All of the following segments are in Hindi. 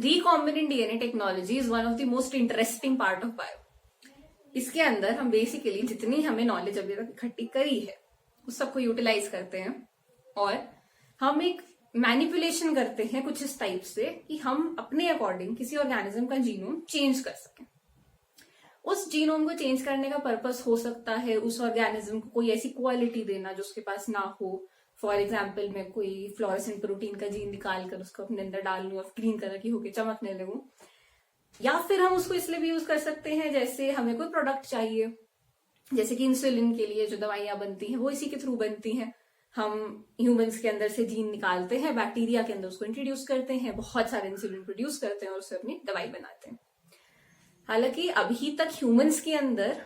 Recombinant DNA technology is one of the most interesting part of bio. इसके अंदर हम बेसिकली जितनी हमें नॉलेज अभी तक इकट्ठी करी है उस सबको यूटिलाइज करते हैं और हम एक मैनिपुलेशन करते हैं कुछ इस टाइप से कि हम अपने अकॉर्डिंग किसी ऑर्गेनिज्म का जीनोम चेंज कर सकें। उस जीनोम को चेंज करने का पर्पस हो सकता है उस ऑर्गेनिज्म को कोई ऐसी क्वालिटी देना जो उसके पास ना हो। फॉर एग्जाम्पल मैं कोई फ्लोरेसेंट प्रोटीन का जीन निकाल कर उसको अपने अंदर डाल लूं और ग्रीन कलर की होके चमकने लगूं, या फिर हम उसको इसलिए भी यूज कर सकते हैं जैसे हमें कोई प्रोडक्ट चाहिए, जैसे कि इंसुलिन के लिए जो दवाइयां बनती हैं वो इसी के थ्रू बनती हैं। हम ह्यूमंस के अंदर से जीन निकालते हैं, बैक्टीरिया के अंदर उसको इंट्रोड्यूस करते हैं, बहुत सारे इंसुलिन प्रोड्यूस करते हैं और उससे अपनी दवाई बनाते हैं। हालांकि अभी तक ह्यूमंस के अंदर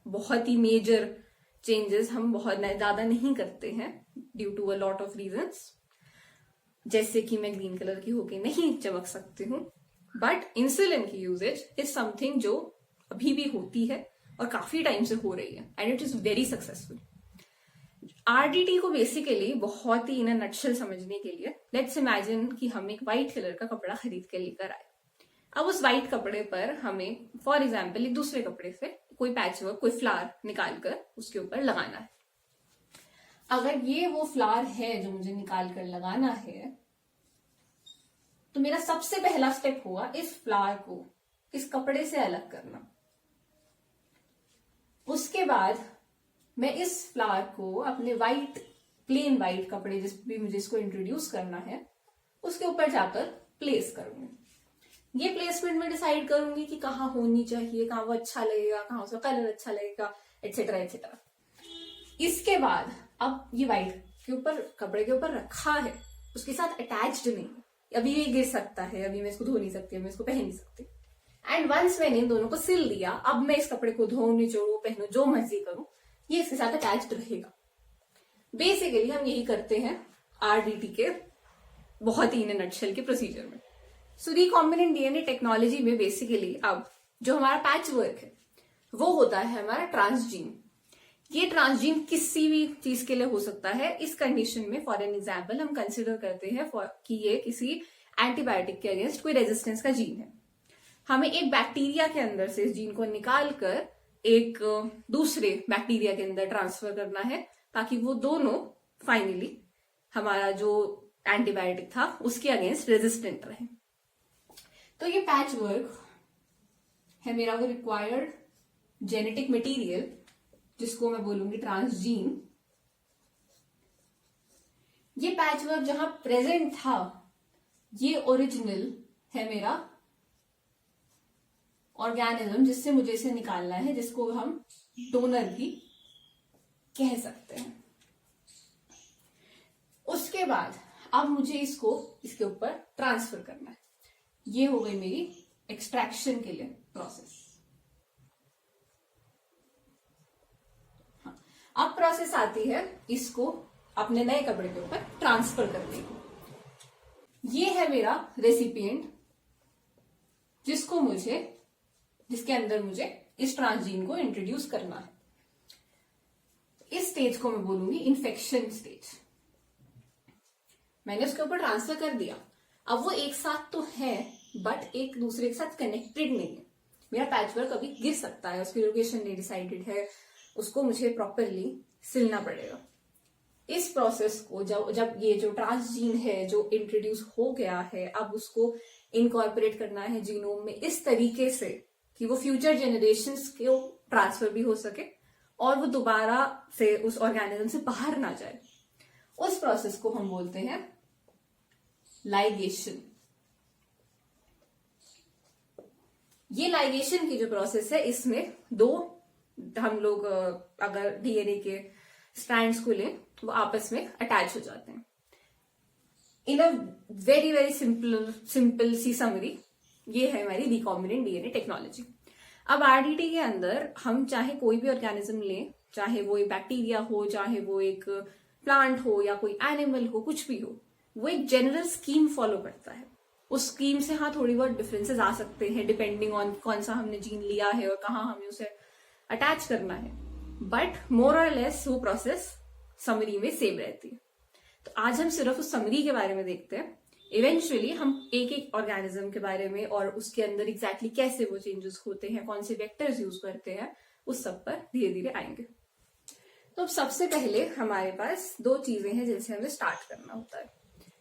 बहुत ही मेजर चेंजेस हम बहुत ज्यादा नहीं करते हैं due to a lot of reasons, जैसे कि मैं ग्रीन कलर की होके नहीं चमक सकती हूँ। बट इंसुलिन की यूजेज इज समथिंग जो अभी भी होती है और काफी टाइम से हो रही है and it is very successful. RDT को बेसिकली बहुत ही इन अ नटशेल समझने के लिए लेट्स इमेजिन कि हम एक व्हाइट कलर का कपड़ा खरीद के लेकर आए। अब उस व्हाइट कपड़े पर हमें फॉर एग्जाम्पल एक दूसरे कपड़े से कोई पैचवर्क, कोई फ्लावर निकालकर उसके ऊपर लगाना है। अगर ये वो फ्लावर है जो मुझे निकाल कर लगाना है तो मेरा सबसे पहला स्टेप होगा इस फ्लावर को इस कपड़े से अलग करना। उसके बाद मैं इस फ्लावर को अपने प्लेन व्हाइट कपड़े जिस भी मुझे इसको इंट्रोड्यूस करना है उसके ऊपर जाकर प्लेस करूंगी। ये प्लेसमेंट में डिसाइड करूंगी कि कहाँ होनी चाहिए, कहाँ वो अच्छा लगेगा, कहाँ उसका कलर अच्छा लगेगा, एटसेट्रा एटसेट्रा। इसके बाद अब ये व्हाइट के ऊपर कपड़े के ऊपर रखा है, उसके साथ अटैच्ड नहीं, अभी ये गिर सकता है, अभी मैं इसको धो नहीं सकती, मैं इसको पहन नहीं सकती। एंड वंस मैंने इन दोनों को सिल दिया, अब मैं इस कपड़े को धो, निचोड़ू, पहनू, जो मर्जी करूं, ये इसके साथ अटैच्ड रहेगा। बेसिकली हम यही करते हैं आरडीटी के बहुत ही इन नटशेल के प्रोसीजर में। सो रिकॉम्बिनेंट डीएनए टेक्नोलॉजी में बेसिकली अब जो हमारा पैच वर्क है वो होता है हमारा ट्रांसजीन। ये ट्रांसजीन किसी भी चीज के लिए हो सकता है। इस कंडीशन में फॉर एन एग्जाम्पल हम कंसिडर करते हैं कि ये किसी एंटीबायोटिक के अगेंस्ट कोई रेजिस्टेंस का जीन है। हमें एक बैक्टीरिया के अंदर से इस जीन को निकाल कर एक दूसरे बैक्टीरिया के अंदर ट्रांसफर करना है ताकि वो दोनों फाइनली हमारा जो एंटीबायोटिक था उसके अगेंस्ट रेजिस्टेंट रहे। तो ये पैच वर्क है मेरा वो रिक्वायर्ड जेनेटिक मटेरियल जिसको मैं बोलूंगी ट्रांसजीन। ये पैच वर्क जहां प्रेजेंट था ये ओरिजिनल है मेरा ऑर्गेनिज्म जिससे मुझे इसे निकालना है, जिसको हम डोनर भी कह सकते हैं। उसके बाद अब मुझे इसको इसके ऊपर ट्रांसफर करना है। ये हो गई मेरी एक्सट्रैक्शन के लिए प्रोसेस। हाँ, अब प्रोसेस आती है इसको अपने नए कपड़े के ऊपर ट्रांसफर करने की। ये है मेरा रेसिपिएंट जिसके अंदर मुझे इस ट्रांसजीन को इंट्रोड्यूस करना है। इस स्टेज को मैं बोलूंगी इन्फेक्शन स्टेज। मैंने उसके ऊपर ट्रांसफर कर दिया। अब वो एक साथ तो है बट एक दूसरे के साथ कनेक्टेड नहीं है। मेरा पैचवर्क अभी गिर सकता है, उसकी लोकेशन नहीं डिसाइडेड है, उसको मुझे प्रॉपरली सिलना पड़ेगा। इस प्रोसेस को जब ये जो ट्रांसजीन है जो इंट्रोड्यूस हो गया है अब उसको इनकॉर्पोरेट करना है जीनोम में इस तरीके से कि वो फ्यूचर जनरेशंस को ट्रांसफर भी हो सके और वो दोबारा से उस ऑर्गेनिज्म से बाहर ना जाए। उस प्रोसेस को हम बोलते हैं लाइगेशन। ये लाइगेशन की जो प्रोसेस है इसमें दो हम लोग अगर डीएनए के स्ट्रैंड्स को लें वो आपस में अटैच हो जाते हैं। In a very very simple सी समरी ये है हमारी रिकॉम्बिनेंट डीएनए टेक्नोलॉजी। अब आरडीटी के अंदर हम चाहे कोई भी ऑर्गेनिज्म लें, चाहे वो एक बैक्टीरिया हो, चाहे वो एक प्लांट हो या कोई एनिमल हो, कुछ भी हो, वो एक जनरल स्कीम फॉलो करता है। उस स्कीम से हाँ थोड़ी बहुत डिफरेंसेस आ सकते हैं डिपेंडिंग ऑन कौन सा हमने जीन लिया है और कहाँ हमें उसे अटैच करना है, बट मोर और लेस वो प्रोसेस समरी में सेम रहती है। तो आज हम सिर्फ उस समरी के बारे में देखते हैं इवेंचुअली हम एक एक ऑर्गेनिज्म के बारे में और उसके अंदर एग्जैक्टली कैसे वो चेंजेस होते हैं, कौन से वेक्टर्स यूज करते हैं, उस सब पर धीरे धीरे आएंगे। तो अब सबसे पहले हमारे पास दो चीजें हैं जिनसे हमें स्टार्ट करना होता है।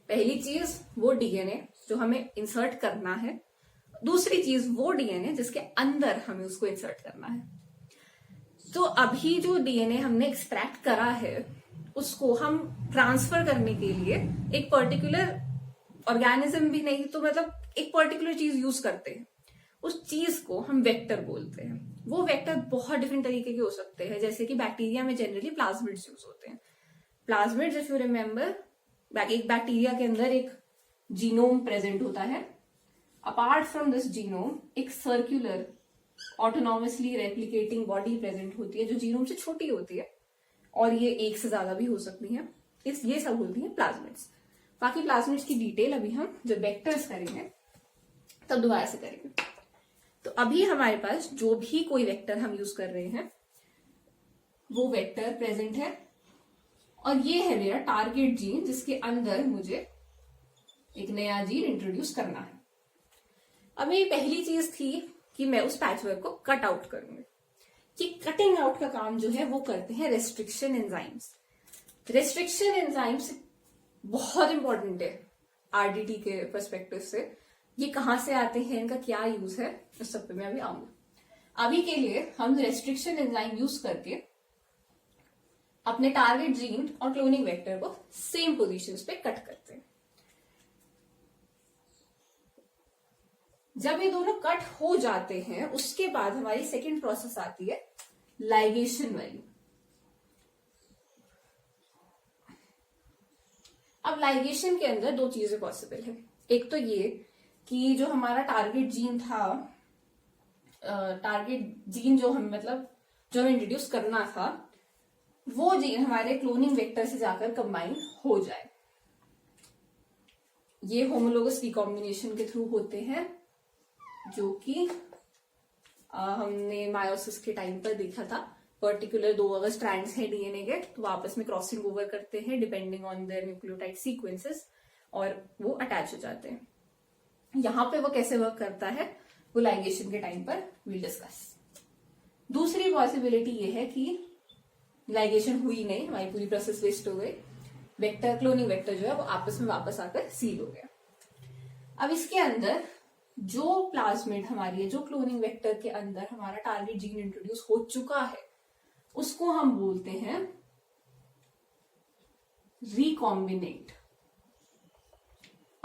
पहली चीज वो डीएनए जो हमें इंसर्ट करना है, दूसरी चीज वो डीएनए जिसके अंदर हमें उसको इंसर्ट करना है। तो अभी जो डीएनए हमने एक्सट्रैक्ट करा है उसको हम ट्रांसफर करने के लिए एक पर्टिकुलर ऑर्गेनिज्म भी नहीं तो मतलब एक पर्टिकुलर चीज यूज करते हैं। उस चीज को हम वेक्टर बोलते हैं। वो वेक्टर बहुत डिफरेंट तरीके के हो सकते हैं, जैसे कि बैक्टीरिया में जनरली प्लाज्मिड्स यूज होते हैं। प्लाज्मिड्स इफ यू रिमेम्बर, एक बैक्टीरिया के अंदर एक जीनोम प्रेजेंट होता है। अपार्ट फ्रॉम दिस जीनोम एक circular autonomously replicating body present होती है जो जीनोम से छोटी होती है, और ये एक से ज्यादा भी हो सकती है। ये सब होती है प्लाज्मिड्स। बाकी प्लाज्मिड्स की डिटेल अभी हम जब वेक्टर्स करेंगे तब दोबारा से करेंगे। तो अभी हमारे पास जो भी कोई वेक्टर हम यूज कर रहे हैं वो वेक्टर प्रेजेंट है, और ये है मेरा टारगेट जीन जिसके अंदर मुझे एक नया जीन इंट्रोड्यूस करना है। अब मेरी पहली चीज थी कि मैं उस पैचवर्क को कट आउट करूंगी। कि कटिंग आउट का काम जो है वो करते हैं रेस्ट्रिक्शन एंजाइम्स। रेस्ट्रिक्शन एंजाइम्स बहुत इंपॉर्टेंट है आरडीटी के पर्सपेक्टिव से। ये कहाँ से आते हैं, इनका क्या यूज है, उस सब पे मैं अभी आऊंगा। अभी के लिए हम रेस्ट्रिक्शन एंजाइम यूज करके अपने टारगेट जीन और क्लोनिंग वेक्टर को सेम पोजीशंस पे कट करते हैं। जब ये दोनों कट हो जाते हैं उसके बाद हमारी सेकेंड प्रोसेस आती है लाइगेशन वाली। अब लाइगेशन के अंदर दो चीजें पॉसिबल है। एक तो ये कि जो हमारा टारगेट जीन था, टारगेट जीन जो हम मतलब जो हमें इंट्रोड्यूस करना था, वो जीन हमारे क्लोनिंग वेक्टर से जाकर कंबाइन हो जाए। ये होमोलोगस रिकॉम्बिनेशन के थ्रू होते हैं, जो कि हमने मायोसिस के टाइम पर देखा था। पर्टिकुलर दो अगर स्ट्रैंड्स हैं डीएनए के तो आपस में क्रॉसिंग ओवर करते हैं depending on their nucleotide sequences, और वो अटैच हो जाते हैं। यहां पे वो कैसे वर्क करता है वो लाइगेशन के टाइम पर विल डिस्कस। दूसरी पॉसिबिलिटी ये है कि लाइगेशन हुई नहीं, हमारी पूरी प्रोसेस वेस्ट हो गई, वेक्टर क्लोनिंग वेक्टर जो है वो आपस में वापस आकर सील हो गया। अब इसके अंदर जो प्लाज्मिड हमारी है, जो क्लोनिंग वेक्टर के अंदर हमारा टारगेट जीन इंट्रोड्यूस हो चुका है, उसको हम बोलते हैं रिकॉम्बिनेंट,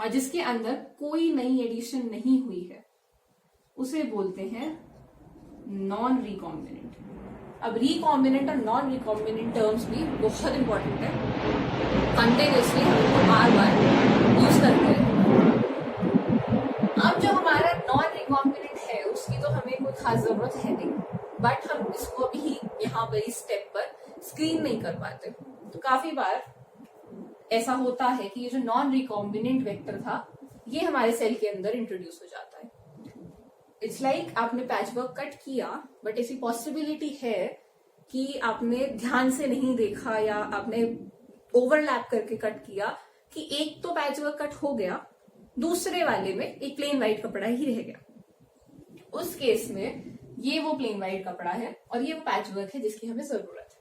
और जिसके अंदर कोई नई एडिशन नहीं हुई है उसे बोलते हैं नॉन रिकॉम्बिनेंट। अब रिकॉम्बिनेंट और नॉन रिकॉम्बिनेंट टर्म्स भी बहुत इंपॉर्टेंट है, कंटिन्यूसली हम बार बार यूज करते हैं। अब जो हमारा नॉन रिकॉम्बिनेंट है उसकी तो हमें कोई खास जरूरत है नहीं, बट हम इसको अभी यहाँ पर इस स्टेप पर स्क्रीन नहीं कर पाते। तो काफी बार ऐसा होता है कि ये जो नॉन रिकॉम्बिनेंट वेक्टर था ये हमारे सेल के अंदर इंट्रोड्यूस हो जाता है। इट्स लाइक आपने पैचवर्क कट किया, बट ऐसी पॉसिबिलिटी है कि आपने ध्यान से नहीं देखा या आपने ओवरलैप करके कट किया कि एक तो पैचवर्क कट हो गया, दूसरे वाले में एक प्लेन व्हाइट कपड़ा ही रह गया। उस केस में ये वो प्लेन व्हाइट कपड़ा है और ये वो पैचवर्क है जिसकी हमें जरूरत है।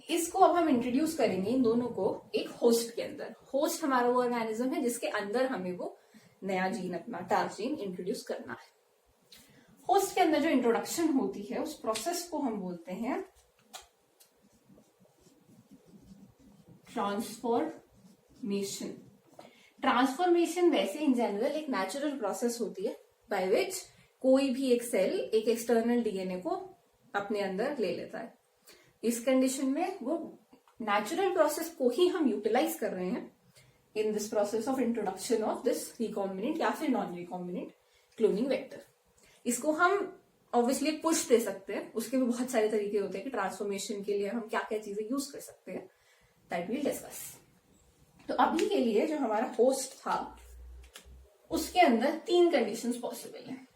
इसको अब हम इंट्रोड्यूस करेंगे इन दोनों को एक होस्ट के अंदर। होस्ट हमारा वो ऑर्गेनिज्म है जिसके अंदर हमें वो नया जीन, अपना टार्ग जीन इंट्रोड्यूस करना है। होस्ट के अंदर जो इंट्रोडक्शन होती है उस प्रोसेस को हम बोलते हैं ट्रांसफॉर्मेशन। ट्रांसफॉर्मेशन वैसे इन जनरल एक नेचुरल प्रोसेस होती है बाय विच कोई भी एक सेल एक एक्सटर्नल डीएनए को अपने अंदर ले लेता है। इस कंडीशन में वो नेचुरल प्रोसेस को ही हम यूटिलाइज कर रहे हैं in this process of introduction of this recombinant या फिर नॉन रिकॉम्बिनेंट क्लोनिंग वेक्टर। इसको हम ऑब्वियसली पुश दे सकते हैं, उसके भी बहुत सारे तरीके होते हैं कि ट्रांसफॉर्मेशन के लिए हम क्या क्या चीजें यूज कर सकते हैं, दैट विल डिस्कस। तो अभी के लिए जो हमारा होस्ट था उसके अंदर 3 कंडीशंस पॉसिबल हैं।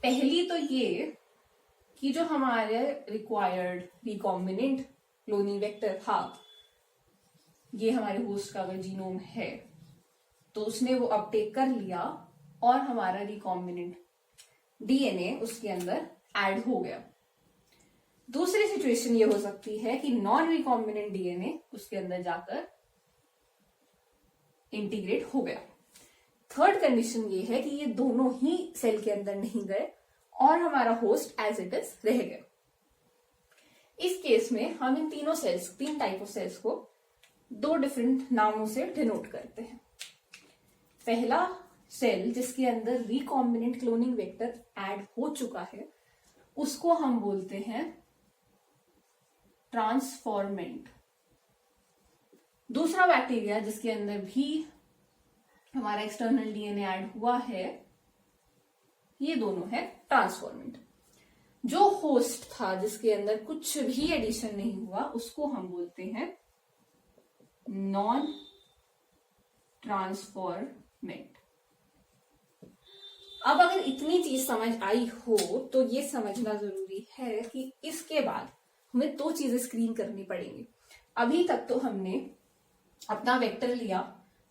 पहली तो ये कि जो हमारे रिक्वायर्ड रिकॉम्बिनेंट क्लोनिंग वेक्टर था ये हमारे होस्ट का अगर जीनोम है तो उसने वो अपटेक कर लिया और हमारा रिकॉम्बिनेंट डीएनए उसके अंदर ऐड हो गया। दूसरी सिचुएशन ये हो सकती है कि नॉन रिकॉम्बिनेंट डीएनए उसके अंदर जाकर इंटीग्रेट हो गया। थर्ड कंडीशन ये है कि ये दोनों ही सेल के अंदर नहीं गए और हमारा होस्ट एज इट इज रह गया। इस केस में हम इन तीनों सेल्स, तीन टाइप ऑफ सेल्स को दो डिफरेंट नामों से डिनोट करते हैं। पहला सेल जिसके अंदर रिकॉम्बिनेंट क्लोनिंग वेक्टर ऐड हो चुका है उसको हम बोलते हैं ट्रांसफॉर्मेंट। दूसरा बैक्टीरिया जिसके अंदर भी हमारा एक्सटर्नल डीएनए ऐड हुआ है, ये दोनों है ट्रांसफॉर्मेंट। जो होस्ट था जिसके अंदर कुछ भी एडिशन नहीं हुआ उसको हम बोलते हैं नॉन ट्रांसफॉर्मेंट। अब अगर इतनी चीज समझ आई हो तो ये समझना जरूरी है कि इसके बाद हमें दो चीजें स्क्रीन करनी पड़ेंगी। अभी तक तो हमने अपना वेक्टर लिया,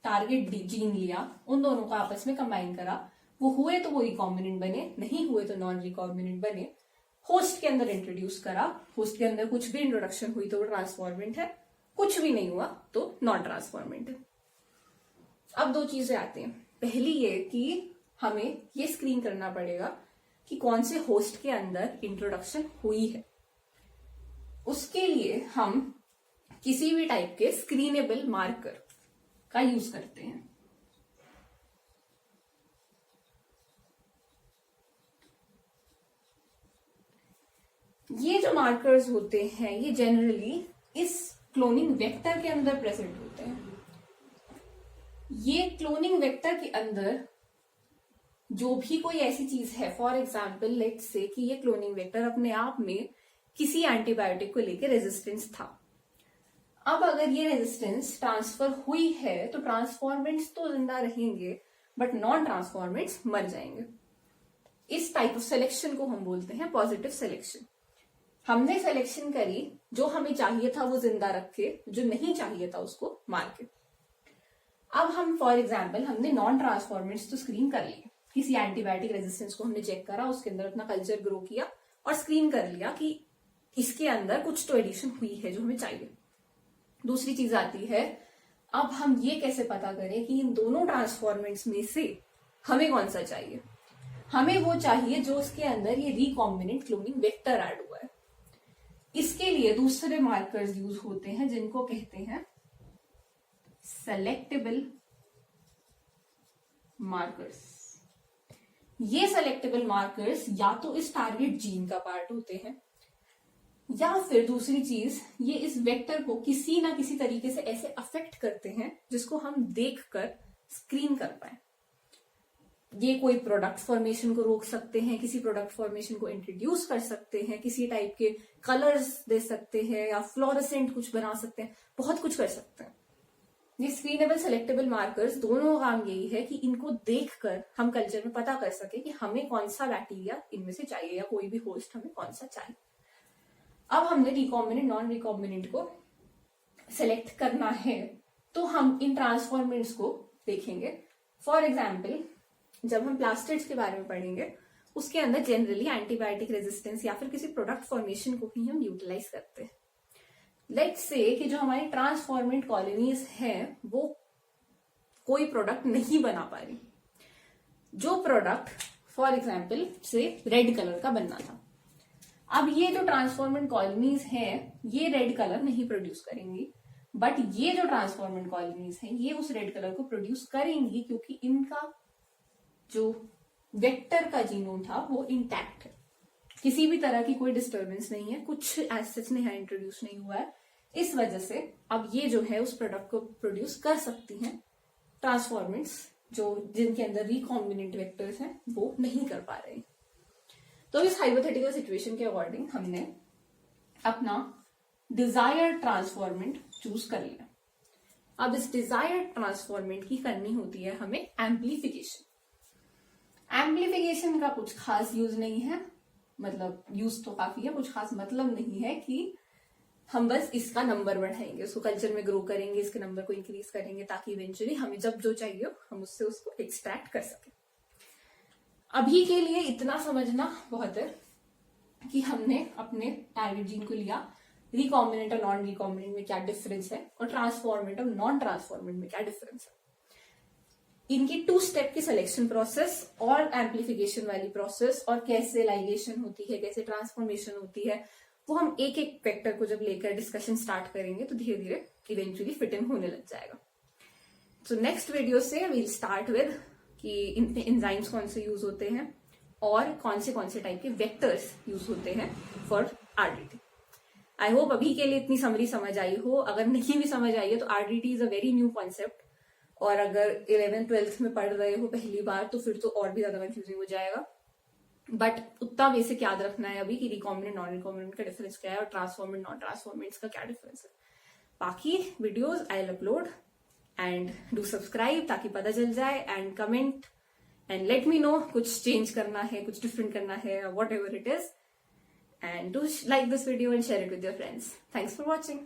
टारगेट जीन लिया, उन दोनों को आपस में कंबाइन करा, वो हुए तो वो रिकॉम्बिनेंट बने, नहीं हुए तो नॉन रिकॉम्बिनेंट बने। होस्ट के अंदर इंट्रोड्यूस करा, होस्ट के अंदर कुछ भी इंट्रोडक्शन हुई तो वो ट्रांसफॉर्मेंट है, कुछ भी नहीं हुआ तो नॉन ट्रांसफॉर्मेंट है। अब दो चीजें आती हैं। पहली ये कि हमें ये स्क्रीन करना पड़ेगा कि कौन से होस्ट के अंदर इंट्रोडक्शन हुई है। उसके लिए हम किसी भी टाइप के स्क्रीनेबल मार्कर का यूज करते हैं। ये जो मार्कर्स होते हैं ये जनरली इस क्लोनिंग वेक्टर के अंदर प्रेजेंट होते हैं। ये क्लोनिंग वेक्टर के अंदर जो भी कोई ऐसी चीज है, फॉर एग्जाम्पल लेट्स से कि ये क्लोनिंग वेक्टर अपने आप में किसी एंटीबायोटिक को लेकर रेजिस्टेंस था। अब अगर ये रेजिस्टेंस ट्रांसफर हुई है तो ट्रांसफॉर्मेंट्स तो जिंदा रहेंगे बट नॉन ट्रांसफॉर्मेंट्स मर जाएंगे। इस टाइप ऑफ सिलेक्शन को हम बोलते हैं पॉजिटिव सिलेक्शन। हमने सिलेक्शन करी, जो हमें चाहिए था वो जिंदा रखे, जो नहीं चाहिए था उसको मार के। अब हम फॉर एग्जाम्पल हमने नॉन ट्रांसफॉर्मेंट्स तो स्क्रीन कर लिए, किसी एंटीबायोटिक रेजिस्टेंस को हमने चेक करा, उसके अंदर अपना कल्चर ग्रो किया और स्क्रीन कर लिया कि इसके अंदर कुछ तो एडिशन हुई है जो हमें चाहिए। दूसरी चीज आती है, अब हम ये कैसे पता करें कि इन दोनों ट्रांसफॉर्मेंट्स में से हमें कौन सा चाहिए। हमें वो चाहिए जो उसके अंदर ये रिकॉम्बिनेंट क्लोनिंग वेक्टर ऐड हुआ है। इसके लिए दूसरे मार्कर्स यूज होते हैं जिनको कहते हैं सेलेक्टेबल मार्कर्स। ये सेलेक्टेबल मार्कर्स या तो इस टारगेट जीन का पार्ट होते हैं या फिर दूसरी चीज, ये इस वेक्टर को किसी ना किसी तरीके से ऐसे अफेक्ट करते हैं जिसको हम देखकर स्क्रीन कर पाए। ये कोई प्रोडक्ट फॉर्मेशन को रोक सकते हैं, किसी प्रोडक्ट फॉर्मेशन को इंट्रोड्यूस कर सकते हैं, किसी टाइप के कलर्स दे सकते हैं या फ्लोरेसेंट कुछ बना सकते हैं, बहुत कुछ कर सकते हैं। ये स्क्रीनेबल सेलेक्टेबल मार्कर्स दोनों काम यही है कि इनको देखकर हम कल्चर में पता कर सके कि हमें कौन सा बैक्टीरिया इनमें से चाहिए या कोई भी होस्ट हमें कौन सा चाहिए। अब हमने रिकॉम्बिनेंट नॉन रिकॉम्बिनेंट को सिलेक्ट करना है तो हम इन ट्रांसफॉर्मेंट्स को देखेंगे। फॉर एग्जाम्पल जब हम प्लास्टिड्स के बारे में पढ़ेंगे उसके अंदर जनरली एंटीबायोटिक रेजिस्टेंस या फिर किसी प्रोडक्ट फॉर्मेशन को ही हम यूटिलाइज करते हैं। लेट्स से कि जो हमारी ट्रांसफॉर्मेंट कॉलोनीज हैं वो कोई प्रोडक्ट नहीं बना पा रही। जो प्रोडक्ट फॉर एग्जाम्पल से रेड कलर का बनना था, अब ये जो ट्रांसफॉर्मेंट कॉलोनीज हैं ये रेड कलर नहीं प्रोड्यूस करेंगी, बट ये जो ट्रांसफॉर्मेंट कॉलोनीज हैं ये उस रेड कलर को प्रोड्यूस करेंगी क्योंकि इनका जो वेक्टर का जीनोम था वो इंटैक्ट है, किसी भी तरह की कोई डिस्टर्बेंस नहीं है, कुछ एज सच नया इंट्रोड्यूस नहीं हुआ है। इस वजह से अब ये जो है उस प्रोडक्ट को प्रोड्यूस कर सकती हैं। ट्रांसफॉर्मेंट्स जो जिनके अंदर रिकॉम्बिनेंट वेक्टर्स हैं वो नहीं कर पा रहे। तो इस हाइपोथेटिकल सिचुएशन के अकॉर्डिंग हमने अपना डिजायर्ड ट्रांसफॉर्मेंट चूज कर लिया। अब इस डिजायर्ड ट्रांसफॉर्मेंट की करनी होती है हमें एम्प्लीफिकेशन। एम्प्लीफिकेशन का कुछ खास यूज नहीं है, मतलब यूज तो काफी है, कुछ खास मतलब नहीं है कि हम बस इसका नंबर बढ़ाएंगे, उसको कल्चर में ग्रो करेंगे, इसके नंबर को इंक्रीज करेंगे, ताकि इवेंचुअली हमें जब जो चाहिए हम उससे उसको एक्सट्रैक्ट कर सके। अभी के लिए इतना समझना बहुत है कि हमने अपने टारगेट जीन को लिया, रिकॉम्बिनेंट और नॉन रिकॉम्बिनेंट में क्या डिफरेंस है, और ट्रांसफॉर्मेंट और नॉन ट्रांसफॉर्मेंट में क्या डिफरेंस है। इनकी 2 स्टेप की सिलेक्शन प्रोसेस और एम्पलीफिकेशन वाली प्रोसेस, और कैसे लाइगेशन होती है, कैसे ट्रांसफॉर्मेशन होती है, वो हम एक एक फैक्टर को जब लेकर डिस्कशन स्टार्ट करेंगे तो धीरे धीरे इवेंचुअली फिट इन होने लग जाएगा। सो नेक्स्ट वीडियो से वील स्टार्ट विद कि इनमें एंजाइम्स कौन से यूज होते हैं और कौन से टाइप के वेक्टर्स यूज होते हैं फॉर आरडीटी। आई होप अभी के लिए इतनी समरी समझ आई हो। अगर नहीं भी समझ आई है तो RDT is a very new concept, और अगर 11th-12th में पढ़ रहे हो पहली बार तो फिर तो और भी ज्यादा कंफ्यूजिंग हो जाएगा। बट उतना बेसिक याद रखना है अभी कि रिकॉम्बिनेंट नॉन रिकॉम्बिनेंट का डिफरेंस क्या है और ट्रांसफॉर्मेंट नॉन ट्रांसफॉर्मेंट्स का क्या डिफरेंस है। बाकी videos I will upload and do subscribe ताकि पता चल जाए, and comment and let me know कुछ चेंज करना है, कुछ डिफरेंट करना है, what ever it is, and do like this video and share it with your friends. Thanks for watching.